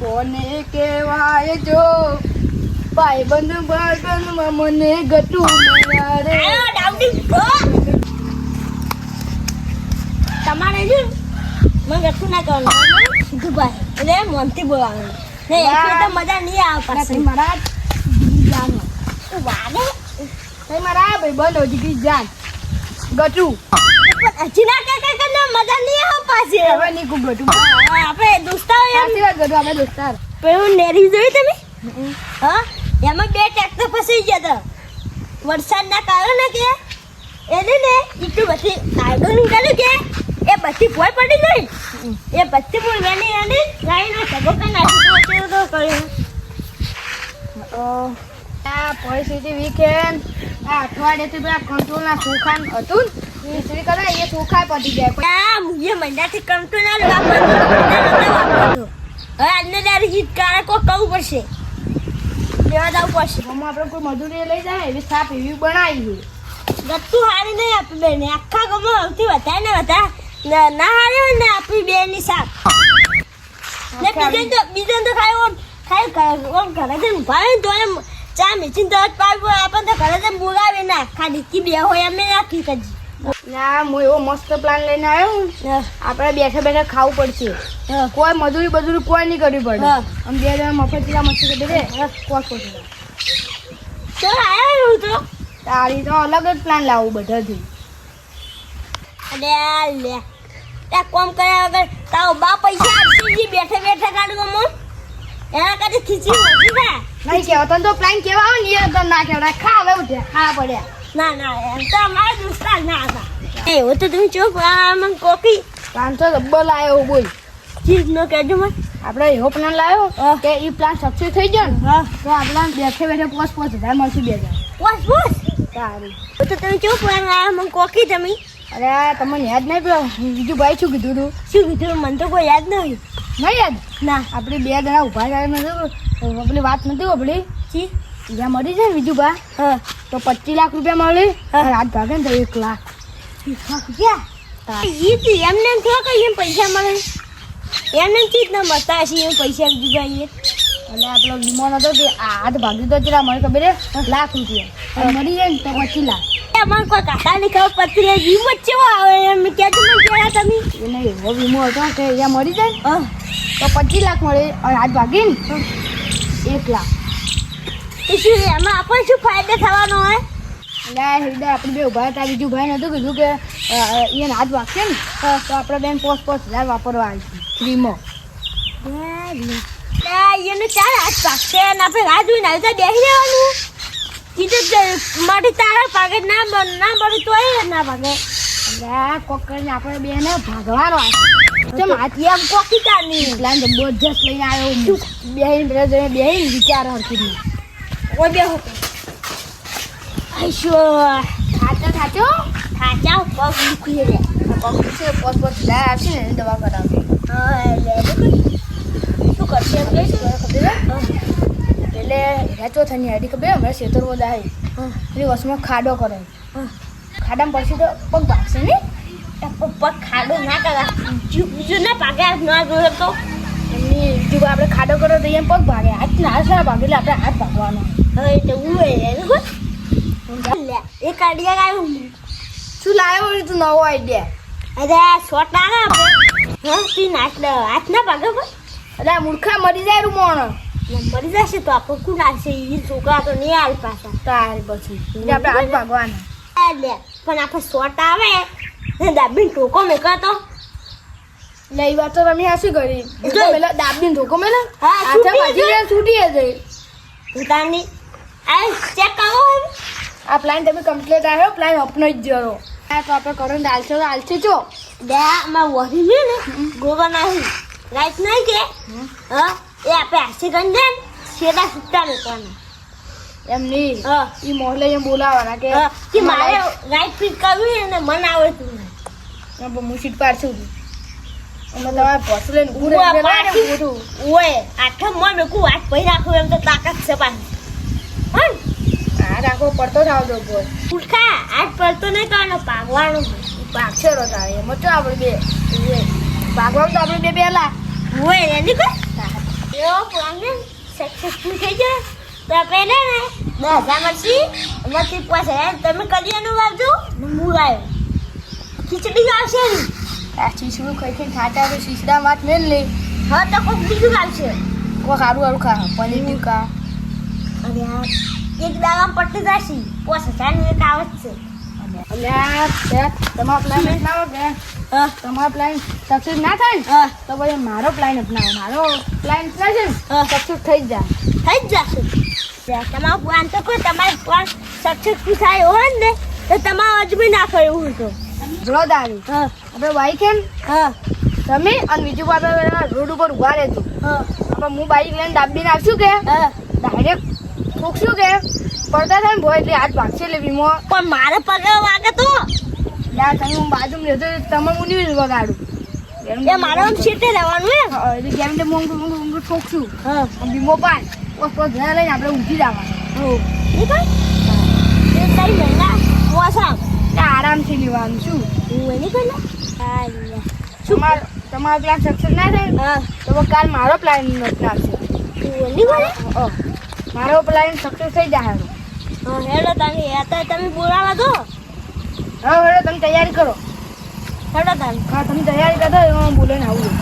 કોને કહેવાય જો ભાઈબંધ ભાઈબંધમાં મને ગટું રે તમારે જો મને ગટું ના કરવાનું સીધું ભાઈ એટલે મનથી બોલાવાનું ને એટલે તો મજા નહીં આવે પાછી મારા જાન વાગે મારા ભાઈબંધ હજી જાન ગટું હજી ના કે મજા નહીં આવે પાછી હવે નહીં ખૂબ ગટું આપણે દોસ્તાર સાચી વાત ગટું આપણે દોસ્તાર પેલું નેરી જોઈ તમે હા એમાં 2 ટ્રેક્ટર ફસાઈ ગયા હતા વરસાદના કારણે કે એને ને એટલું બધી આગળ નીકળ્યું કે એ બધી ભોય પડી ગઈ એ બધી ભોય વેની અને ગાયનો સગો કરી નાખ્યો તો કર્યું આ પરિસ્થિતિ વીકેન્ડ આ અઠવાડિયેથી પેલા કંટ્રોલના સુખાન હતું ને ઇસ્ત્રી કરે એ સુખાય પડી જાય આ મુજે મહિનાથી કંટ્રોલ વાપરતો હવે આજને તારી ગીત કારકો કહું પડશે લેવા જવું પડશે મમ્મા આપણે કોઈ મજૂરી લઈ જાય એવી સાપ એવી બનાવી ગત્તું હારી નહીં આપી બેને આખા ગમો સૌથી વધારે ને વધારે ના હારી હોય ને આપી બેની સાપ ને બીજો તો ખાઈ ઓમ ઘરે જઈને ઉભા હોય ને તો એમ ચા મીચીને તરત પાવી આપણને તો ઘરે જઈને બોલાવે ના આખા ડીકી બે હોય એમને રાખી કજી ના હું એવો મસ્ત પ્લાન લઈને આવ્યો આપણે બેઠા બેઠા ખાવું પડશે કોઈ મજૂરી કોઈ નહીં કરવી પડે આમ 2 જણા મફત ચીલા મસ્તી કરી દે કોસ ચાલ આવ્યો તો તારી તો અલગ જ પ્લાન લાવવું બધાથી અરે લે એ કોમ કર્યા વગર તારો બા પૈસા આપશે બેઠા બેઠા કાઢવો મો એના કાઢે ખીચી નથી કા નહીં કહેવા તને તો પ્લાન કેવા આવે ને એ તો ના કહેવાય ખા હવે ઉઠ્યા ખા પડ્યા ના એમ તો અમારા દોસ્તાર ના હતા એવું તો તમે ચૂપ મને કોકી પ્લાન તો ડબ્બો લાવ્યો બોલ ચીજ નો કહેજો મને આપણે એવો પ્લાન લાવ્યો કે એ પ્લાન સક્સેસ થઈ જાય ને તો આપણા બેઠે બેઠે પોસ હજાર મળશે 2000 બસ સારું તો તમે ચૂપ મને કોકી તમે અરે તમને યાદ નહીં પેલો બીજું ભાઈ શું કીધું તું શું કીધું મને તો કોઈ યાદ નહીં યાદ ના આપણે 2 જણા ઉભા થાય પેલી વાત નથી આપણી જી જ્યાં મળી જાય ને બીજું બા હા તો 25 લાખ રૂપિયા મળે રાત ભાગે ને તો 1 લાખ એમને થયો કે એમ પૈસા મળે એમને ચીજ ના મળતા હશે એમ પૈસા જુગાઈએ અને આપણો વીમો નતો કે હાથ ભાગી તો ચલા મળે ખબર લાખ રૂપિયા મળી જાય ને તો 25 લાખ અમારે કોઈ કાકા ની ખબર પડતી નહીં વીમો ચેવો આવે એમ ક્યાં મને કહેવા તમે એને એવો વીમો હતો કે અહીંયા મળી જાય તો 25 લાખ મળે અને હાથ ભાગીને 1 લાખ શું એમાં આપણને શું ફાયદો થવાનો હોય એટલે હૃદય આપણે બે ઉભા હતા બીજું ભાઈ નતું કીધું કે એને હાથ વાગશે ને તો આપણે બેન 5,000 વાપરવા આવીશું ફ્રીમાં એને ચાર હાથ પાકશે અને આપણે રાહ જોઈને આવી તો બેસી રહેવાનું કીધું મારી તારા પાકે ના મળે તો એ ના ભાગે એટલે કોક કરીને આપણે બેને ભાગવાનો ચમ હાથી આમ કોકી તારની પ્લાન જબરજસ્ત લઈને આવ્યો બેહીને વિચાર હરકી ઓય બેહો આઈશો થાચો થાચા પગ દુખી રે પગ છે 5,000 આવશે ને એની દવા કરાવશે શું કરશે એમ કહીશ ખબર એટલે હેચો થઈને હેડી ખબર હમણાં ખેતર બધા એની વસમાં ખાડો કરે ખાડામાં પડશે તો પગ ભાગશે ને પગ ખાડો ના કરા બીજું ના ભાગે ના જોયો તો એમની જો આપણે ખાડો કરો તો એમ પગ ભાગે હાથ ના ભાગે એટલે આપણે હાથ ભાગવાનો હવે તો ઉવે લે એક આઈડિયા આવ્યું શું લાવ્યો તું નવો આઈડિયા અરે શોટ ના આપણે હા તી હાથ ના ભાગે એટલે મૂર્ખા મરી જાય રૂમોણ મરી જશે તો આપણે શું લાગશે એ છોકરા તો નહીં આવી પાછા તારી પછી એટલે આપણે હાથ ભાગવાના લે પણ આપણે શોટ આવે ને દાબીને ટોકો મેકા તો લે એ વાત તો રમી હાસી કરી પેલા દાબીને ધોકો મેલે હા છૂટી જઈ ઉતારની આ ચેક કરો આ પ્લાન તમે કમ્પ્લીટ આવ્યો પ્લાન અપનો જ જરો આ તો આપણે કરો આલશે છો બે માં વહી લે ને ગોવા નહીં રાઈટ નહીં કે હા એ આપણે હાસી ગંજ દે સેડા સુટ્ટા લેવાના એમ નહીં હા એ મોહલે એમ બોલાવાના કે મારે રાઈટ ફિટ કરવી ને મન આવે તું હું સીટ પાડશું એમાં તમારે પોસું લઈને ઉરે ઓય આઠમ માં મેકું વાત પહી રાખું એમ તો તાકાત છે પાછી હા આજ આખો પડતો થાવ દો બોલ ઉઠા આજ પડતો નહીં કરવાનો પાગવાનું પાકશે રો તારે એમ તો આપણે બે ભાગવાનું તો આપણે બે પહેલા હોય એની કોઈ એવો પ્લાન સક્સેસફુલ થઈ જાય તો આપણે ને 10,000 મળશે એમાંથી 5,000 તમે કડિયાનું વાવજો ને હું લાવ્યો ખીચડી આવશે ને આ શીશડું ખાઈ ખાતા તો શીશડા વાત મેં લે હા તો કોઈક બીજું આવશે કોઈ સારું સારું ખા પનીર ટીકા અરે આ એક દાવામાં પટ્ટી જશે 5,000 ની એક આવે જ છે અને આ તમારો પ્લાન અપનાવો કે હા તમારો પ્લાન સક્સેસ ના થાય ને હા તો પછી મારો પ્લાન અપનાવો મારો પ્લાન છે ને હા. સક્સેસ થઈ જ જાય થઈ જ જશે તમારો પ્લાન તો કોઈ તમારો પ્લાન સક્સેસફુલ થાય હોય ને તો તમારો અજમી ના કર્યું હોય તો જોડો દાવી હા આપણે બાઈક છે ને હા તમે અને બીજું આપણે રોડ ઉપર ઉભા રહેતું હા આપણે હું બાઈક લઈને દાબીને આવશું કે હા ડાયરેક્ટ ઠોકશું કે પડતા થાય ને ભોય એટલે હાથ ભાગશે એટલે વીમો પણ મારે પગે વાગે તો યાર તમે હું બાજુમાં રહેતો તમે હું નહીં વગાડું એ મારે આમ સીટે રહેવાનું હે એટલે જેમ તેમ ઊંઘું ઠોકશું હા વીમો પાન ઘરે લઈને આપણે ઊંઘી જવાનું એ કઈ એ કઈ મહિના મોસમ આરામથી લેવાનું શું હું એની કઈ તમારો પ્લાન સક્સેસ ના થાય ને હા તો પછી કાલ મારો પ્લાન અપનાવશે હું એની કઈ મારો પ્લાન સક્સેસ થઈ જાય હા હેડો તમે હતા તમે બોલાવા દો હવે હવે તમે તૈયારી કરો હેડો તમે હા તમે તૈયારી કરો હું બોલીને આવું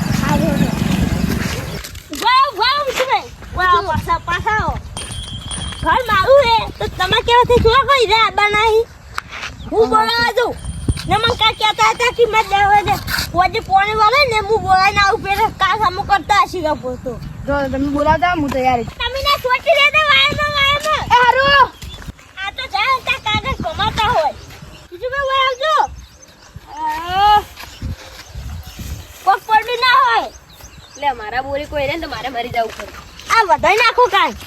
વાવ વાવ તમે વાવ પાછા પાછા આવો ઘર મારું હે તો તમે કેવાથી શું કોઈ રે બનાવી હું બોલાવા દઉં ને મને કા કહેતા હતા કે મેં દેવા દે ઓજે પોણી વાળે ને હું બોલાઈને આવું પેલે કા સામો કરતા હશી ગયો પોતો જો તમે બોલાવતા હું તૈયારી તમે ના છોટી લેતા વાયમાં એ હારું આ તો જાય તા કાગળ કમાતા હોય બીજું કઈ હોય આવજો કોક પડી ના હોય એટલે મારા બોરી કોઈ રહે ને તો મારે મરી જવું પડે આ વધાઈ નાખો કાંઈ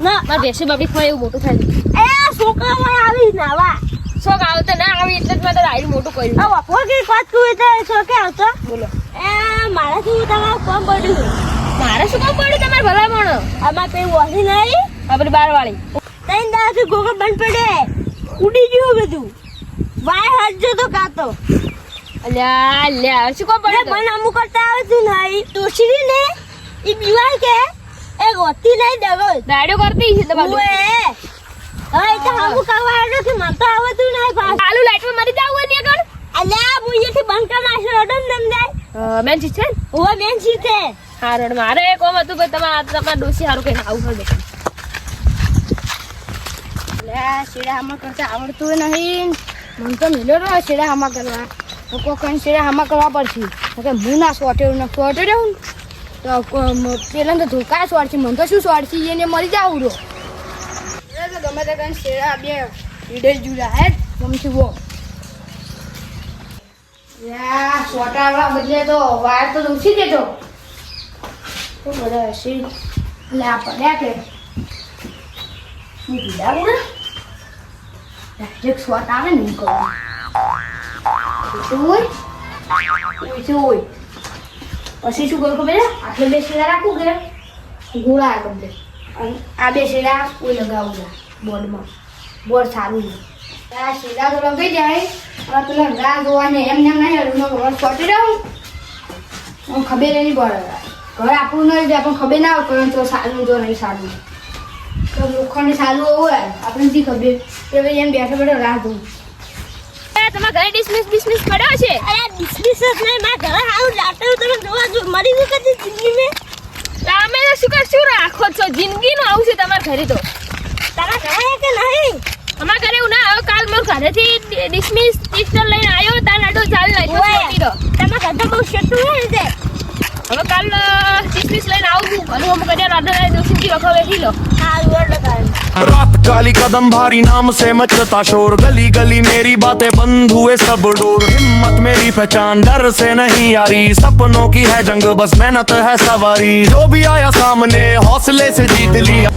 ના મારે ભેંસી બાબડી ખવાય એવું મોટું થાય એ આ છોકરામાં આવી નાવા શોખ આવતો ના આવે એટલે જ મેં તો રાયડું મોટું કર્યું આ વપો કે વાત કું તો શોકે આવતો બોલો એ મારા શું તમારું કામ પડ્યું મારે શું કામ પડ્યું તમારે ભલામણ આમાં કઈ વહી નહીં આપણી બારવાળી ત્રણ દાડાથી ગોગો બંધ પડે ઉડી ગયું બધું વાય હટજો તો કાતો અલ્યા અલ્યા શું કામ અરે પડ્યું મને અમુક કરતા આવે છે નહીં તોશરી ને એ બીવાય કે એ ગોતી નહીં દગો રાયડું કરતી છે તમારું ઓએ હવે તો અમુક આવા આવ્યો કે મને તો આવતું નહીં પાસ આલુ લાઈટમાં મરી જાવ હોય ને આગળ અલ્યા મુઈથી બંકા માસે ઓડમ દમ જાય બેન છે ને ઓવા બેન સીતે હારું મારે કોમ હતું કે તમારા ડોસી હારું કઈ આવું હોય એટલે શેડા હામા કરતા આવડતું નહીં મને તો મિલ્યો રહ્યો શેડા હામા કરવા તો કોઈ શેડા હામા કરવા પડશે તો કે હું ના સોટે રહું તો પેલા તો ધોકા સોડશે મને તો શું સોડશે એને મરી જાવું રહ્યો ગમે તે કઈ શેડા બે ઈડે જુડા હે ગમશું બો યા સોટાવા બદલે તો વાર તો દોસી દેતો તો બધા હશે એટલે આ પડ્યા કે શું કીધા બોલે ડાયરેક્ટ શોટ આવે ને કહું શું હોય પછી શું કરું ખબર આટલે બે શેડા રાખું કે ગોળા ગમે અને આ બે શેડા કોઈ લગાવું બોર્ડમાં બોર્ડ સારું છે આ શેડા તો લગાઈ જાય અને પેલા રાહ જોવાને એમને એમ નહીં હરું છોટી રહું ખબર નહીં પડે ઘર આપણું નહીં જાય પણ ખબર ના હોય તો સારું જો નહીં સારું તો લોખંડ સારું હોય આપણે શી ખબર કે ભાઈ એમ બેઠા બેઠા રાહ જોઉં તમારા ઘરે ડિસમિસ પડ્યો છે અરે ડિસમિસ જ નહીં મારા ઘરે આવું લાટું તમે જોવા જો મરી ગયું કદી જિંદગી મેં તમે તો શું રાખો છો જિંદગીનું આવું છે તમારા ઘરે તો તારા ઘરે હે કે નહીં અમારા ઘરે એવું ના આવ્યો કાલ મારું ઘરેથી ડિસમિસ પિસ્ટલ લઈને આવ્યો તાર લાડો ચાલ નહીં તો તમારા ઘરે બહુ શેઠું હોય ને હવે કાલ ડિસમિસ લઈને આવું છું અને હું કદાચ રાધા દોસ્તી વખત બેઠી લો સારું એટલે તારે रात काली कदम भारी नाम से मचता शोर गली गली मेरी बातें बंद हुए सब डोर हिम्मत मेरी पहचान डर से नहीं आ रही सपनों की है जंग बस मेहनत है सवारी जो भी आया सामने हौसले से जीत लिया